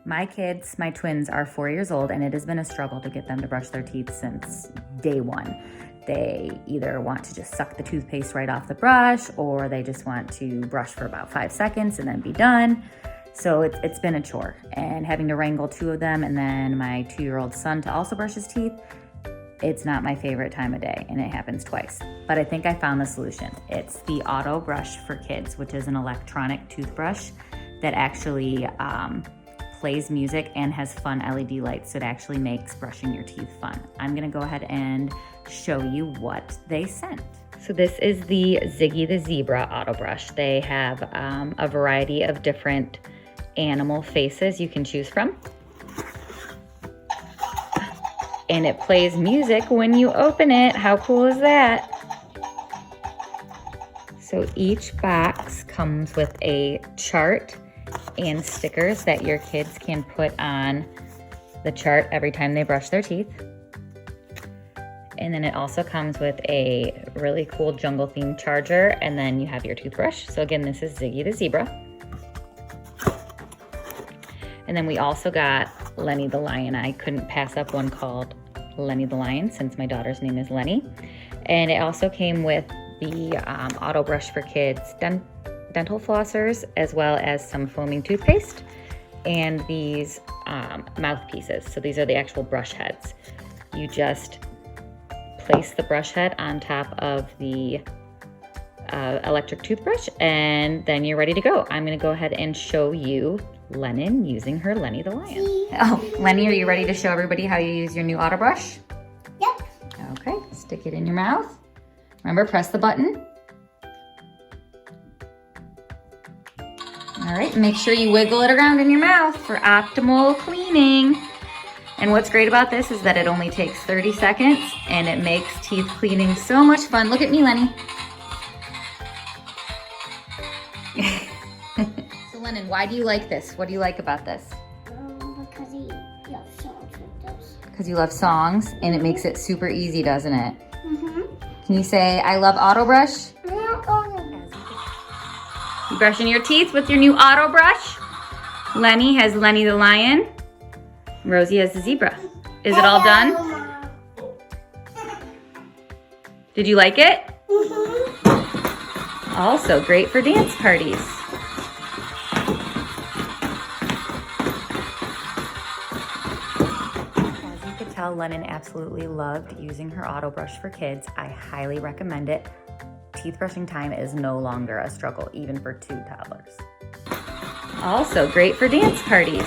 My kids, my twins, are 4 years old, and it has been a struggle to get them to brush their teeth since day one. They either want to just suck the toothpaste right off the brush, or they just want to brush for about 5 seconds and then be done. So it's been a chore, and having to wrangle 2 of them and then my 2-year-old son to also brush his teeth, it's not my favorite time of day, and it happens twice. But I think I found the solution. It's the AutoBrush for Kids, which is an electronic toothbrush that actually plays music and has fun LED lights, so it actually makes brushing your teeth fun. I'm gonna go ahead and show you what they sent. So this is the Ziggy the Zebra AutoBrush. They have a variety of different animal faces you can choose from. And it plays music when you open it. How cool is that? So each box comes with a chart and stickers that your kids can put on the chart every time they brush their teeth. And then it also comes with a really cool jungle themed charger, and then you have your toothbrush. So again, this is Ziggy the Zebra. And then we also got Lenny the Lion. I couldn't pass up one called Lenny the Lion since my daughter's name is Lenny. And it also came with the AutoBrush for Kids dental flossers, as well as some foaming toothpaste and these mouthpieces. So these are the actual brush heads. You just place the brush head on top of the electric toothbrush, and then you're ready to go. I'm gonna go ahead and show you Lennon using her Lenny the Lion. Oh, Lenny, are you ready to show everybody how you use your new AutoBrush? Yep. Okay, stick it in your mouth. Remember, press the button. All right, make sure you wiggle it around in your mouth for optimal cleaning. And what's great about this is that it only takes 30 seconds and it makes teeth cleaning so much fun. Look at me, Lenny. So Lennon, why do you like this? What do you like about this? Because he loves songs with this. Because you love songs, and it makes it super easy, doesn't it? Mm-hmm. Can you say, I love AutoBrush? AutoBrush. You brushing your teeth with your new AutoBrush? Lenny has Lenny the Lion. Rosie has the zebra. Is it all done? Did you like it? Mm-hmm. Also great for dance parties. As you could tell, Lennon absolutely loved using her AutoBrush for Kids. I highly recommend it. Teeth brushing time is no longer a struggle, even for 2 toddlers. Also great for dance parties.